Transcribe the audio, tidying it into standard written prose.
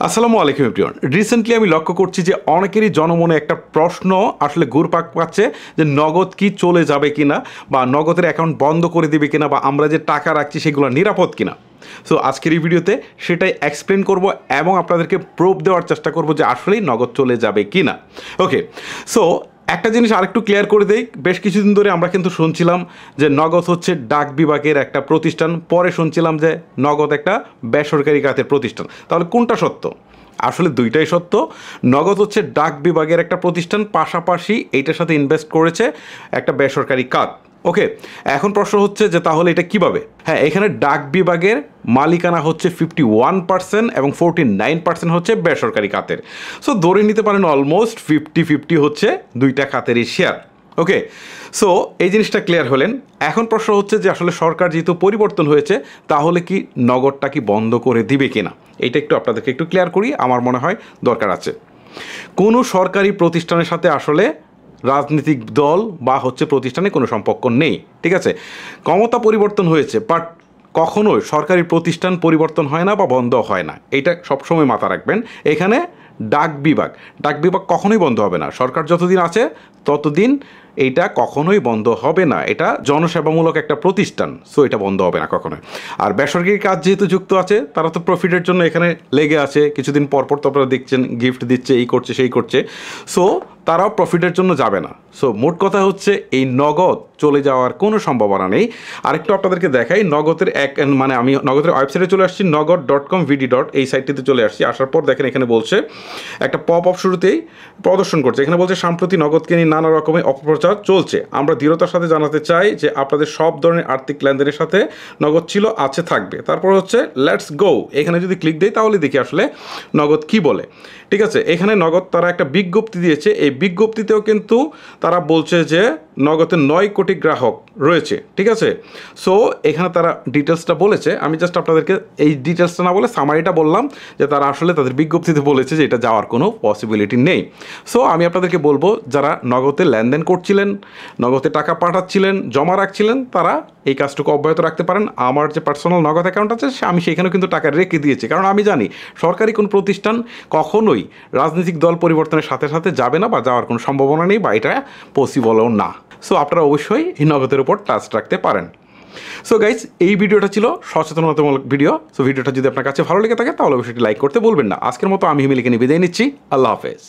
আসসালামু আলাইকুম everyone. Recently আমি লক্ষ্য করছি যে অনেকেরই জনমনে একটা প্রশ্ন আসলে ঘুরপাক পাচ্ছে যে নগদ কি চলে যাবে কিনা, বা নগদের অ্যাকাউন্ট বন্ধ করে দিবে কিনা, বা আমরা যে টাকা রাখছি সেগুলো নিরাপদ কিনা। সো আজকের এই ভিডিওতে সেটাই এক্সপ্লেন করব এবং আপনাদেরকে প্রুফ দেওয়ার চেষ্টা করব যে আসলেই নগদ চলে যাবে কিনা। ওকে, সো একটা জিনিস আরেকটু ক্লিয়ার করে দেই, বেশ কিছুদিন ধরে আমরা কিন্তু শুনছিলাম যে নগদ হচ্ছে ডাক বিভাগের একটা প্রতিষ্ঠান, পরে শুনছিলাম যে নগদ একটা বেসরকারি খাতের প্রতিষ্ঠান। তাহলে কোনটা সত্য? আসলে দুইটাই সত্য। নগদ হচ্ছে ডাক বিভাগের একটা প্রতিষ্ঠান, পাশাপাশি এইটার সাথে ইনভেস্ট করেছে একটা বেসরকারি খাত। ওকে, এখন প্রশ্ন হচ্ছে যে তাহলে এটা কিভাবে? হ্যাঁ, এখানে ডাক বিভাগের মালিকানা হচ্ছে 51% এবং 49% হচ্ছে বেসরকারি খাতের। সো ধরে নিতে পারেন অলমোস্ট 50-50 হচ্ছে দুইটা খাতেরই শেয়ার। ওকে, সো এই জিনিসটা ক্লিয়ার হলেন। এখন প্রশ্ন হচ্ছে যে আসলে সরকার যেহেতু পরিবর্তন হয়েছে, তাহলে কি নগদটা কি বন্ধ করে দিবে কিনা, এটা একটু আপনাদেরকে একটু ক্লিয়ার করি, আমার মনে হয় দরকার আছে। কোনো সরকারি প্রতিষ্ঠানের সাথে আসলে রাজনৈতিক দল বা হচ্ছে প্রতিষ্ঠানে কোনো সম্পর্ক নেই, ঠিক আছে? ক্ষমতা পরিবর্তন হয়েছে, বাট কখনোই সরকারি প্রতিষ্ঠান পরিবর্তন হয় না বা বন্ধ হয় না, এটা সবসময় মাথা রাখবেন। এখানে ডাক বিভাগ কখনোই বন্ধ হবে না। সরকার যতদিন আছে ততদিন এইটা কখনোই বন্ধ হবে না। এটা জনসেবামূলক একটা প্রতিষ্ঠান, সো এটা বন্ধ হবে না কখনোই। আর বেসরকারি কাজ যেহেতু যুক্ত আছে, তারা তো প্রফিটের জন্য এখানে লেগে আছে। কিছুদিন পরপর তো আপনারা দেখছেন গিফট দিচ্ছে, এই করছে সেই করছে, সো তারাও প্রফিটের জন্য যাবে না। সো মোট কথা হচ্ছে এই নগদ চলে যাওয়ার কোনো সম্ভাবনা নেই। আরেকটু আপনাদেরকে দেখাই, নগদের আমি নগদের ওয়েবসাইটে চলে আসছি, nogod.com/vd. এই সাইটটিতে চলে আসছি। আসার পর দেখেন এখানে বলছে একটা পপ আপ শুরুতেই প্রদর্শন করছে। এখানে বলছে সাম্প্রতিক নগদকে নিয়ে নানা রকমের অপপ্রচার চলছে। আমরা দৃঢ়তার সাথে জানাতে চাই যে আপনাদের সব ধরনের আর্থিক লেনদেনের সাথে নগদ ছিল, আছে, থাকবে। তারপর হচ্ছে লেটস গো, এখানে যদি ক্লিক দেই তাহলে দেখি আসলে নগদ কি বলে। ঠিক আছে, এখানে নগদ তারা একটা বিজ্ঞপ্তি দিয়েছে। এই বিজ্ঞপ্তিতেও কিন্তু তারা বলছে যে নগদের 9 কোটি গ্রাহক রয়েছে, ঠিক আছে? সো এখানে তারা ডিটেলসটা বলেছে। আমি জাস্ট আপনাদেরকে এই ডিটেলসটা না বলে সামারিটা বললাম, যে তারা আসলে তাদের বিজ্ঞপ্তিতে বলেছে যে এটা যাওয়ার কোনো পসিবিলিটি নেই। সো আমি আপনাদেরকে বলবো, যারা নগদে লেনদেন করছিলেন, নগদে টাকা পাঠাচ্ছিলেন, জমা রাখছিলেন, তারা এই কাজটুকু অব্যাহত রাখতে পারেন। আমার যে পার্সোনাল নগদ অ্যাকাউন্ট আছে, আমি সেখানেও কিন্তু টাকা রেখে দিয়েছি, কারণ আমি জানি সরকারি কোনো প্রতিষ্ঠান কখনোই রাজনৈতিক দল পরিবর্তনের সাথে সাথে যাবে না, বা যাওয়ার কোনো সম্ভাবনা নেই, বা এটা পসিবলও না। সো আপনারা অবশ্যই এই নগদের উপর ট্রাস্ট রাখতে পারেন। সো গাইজ, এই ভিডিওটা ছিল সচেতনতামূলক ভিডিও। সো ভিডিওটা যদি আপনার কাছে ভালো লেগে থাকে তাহলে অবশ্যই লাইক করতে বলবেন না। আজকের মতো আমি হিমেলিকে নিয়ে বিদায় নিচ্ছি। আল্লাহ হাফেজ।